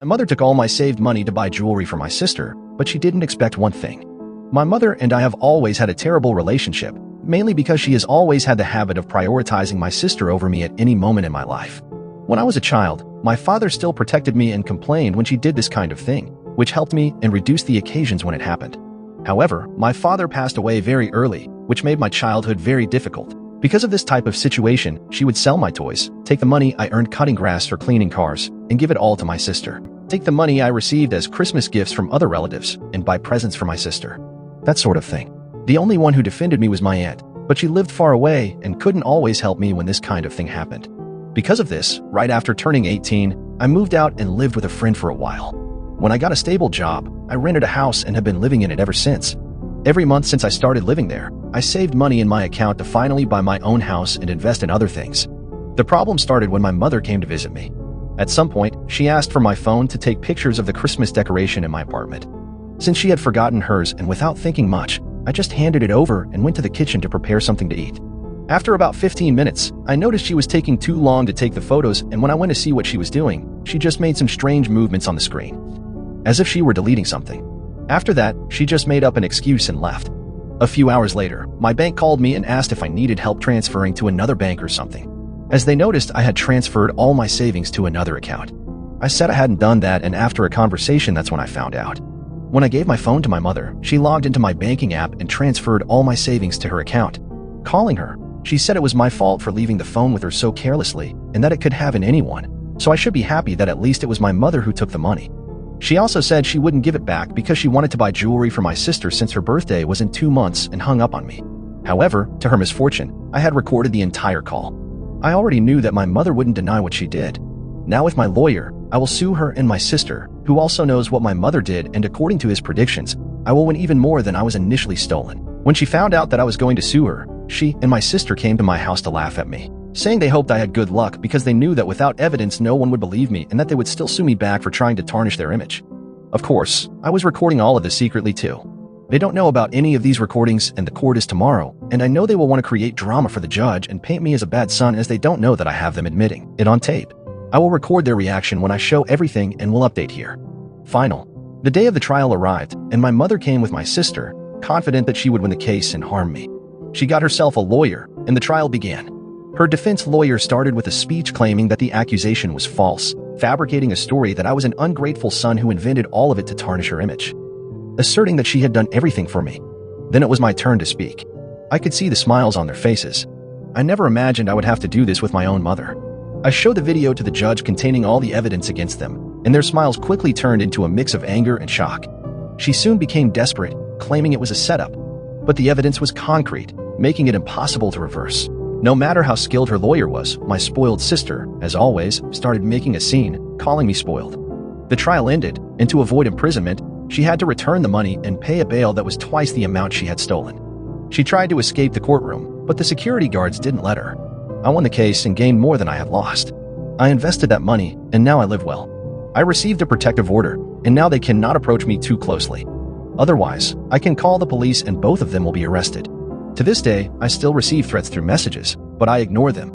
My mother took all my saved money to buy jewelry for my sister, but she didn't expect one thing. My mother and I have always had a terrible relationship, mainly because she has always had the habit of prioritizing my sister over me at any moment in my life. When I was a child, my father still protected me and complained when she did this kind of thing, which helped me and reduced the occasions when it happened. However, my father passed away very early, which made my childhood very difficult. Because of this type of situation, she would sell my toys, take the money I earned cutting grass or cleaning cars, and give it all to my sister. Take the money I received as Christmas gifts from other relatives, and buy presents for my sister. That sort of thing. The only one who defended me was my aunt, but she lived far away and couldn't always help me when this kind of thing happened. Because of this, right after turning 18, I moved out and lived with a friend for a while. When I got a stable job, I rented a house and have been living in it ever since. Every month since I started living there, I saved money in my account to finally buy my own house and invest in other things. The problem started when my mother came to visit me. At some point, she asked for my phone to take pictures of the Christmas decoration in my apartment. Since she had forgotten hers and without thinking much, I just handed it over and went to the kitchen to prepare something to eat. After about 15 minutes, I noticed she was taking too long to take the photos, and when I went to see what she was doing, she just made some strange movements on the screen, as if she were deleting something. After that, she just made up an excuse and left. A few hours later, my bank called me and asked if I needed help transferring to another bank or something, as they noticed I had transferred all my savings to another account. I said I hadn't done that, and after a conversation, that's when I found out. When I gave my phone to my mother, she logged into my banking app and transferred all my savings to her account. Calling her, she said it was my fault for leaving the phone with her so carelessly and that it could have been anyone, so I should be happy that at least it was my mother who took the money. She also said she wouldn't give it back because she wanted to buy jewelry for my sister since her birthday was in 2 months and hung up on me. However, to her misfortune, I had recorded the entire call. I already knew that my mother wouldn't deny what she did. Now with my lawyer, I will sue her and my sister, who also knows what my mother did, and according to his predictions, I will win even more than I was initially stolen. When she found out that I was going to sue her, she and my sister came to my house to laugh at me, saying they hoped I had good luck because they knew that without evidence no one would believe me and that they would still sue me back for trying to tarnish their image. Of course, I was recording all of this secretly too. They don't know about any of these recordings, and the court is tomorrow, and I know they will want to create drama for the judge and paint me as a bad son, as they don't know that I have them admitting it on tape. I will record their reaction when I show everything and will update here. Final. The day of the trial arrived, and my mother came with my sister, confident that she would win the case and harm me. She got herself a lawyer, and the trial began. Her defense lawyer started with a speech claiming that the accusation was false, fabricating a story that I was an ungrateful son who invented all of it to tarnish her image, asserting that she had done everything for me. Then it was my turn to speak. I could see the smiles on their faces. I never imagined I would have to do this with my own mother. I showed the video to the judge containing all the evidence against them, and their smiles quickly turned into a mix of anger and shock. She soon became desperate, claiming it was a setup, but the evidence was concrete, making it impossible to reverse. No matter how skilled her lawyer was, my spoiled sister, as always, started making a scene, calling me spoiled. The trial ended, and to avoid imprisonment, she had to return the money and pay a bail that was twice the amount she had stolen. She tried to escape the courtroom, but the security guards didn't let her. I won the case and gained more than I had lost. I invested that money, and now I live well. I received a protective order, and now they cannot approach me too closely. Otherwise, I can call the police and both of them will be arrested. To this day, I still receive threats through messages, but I ignore them.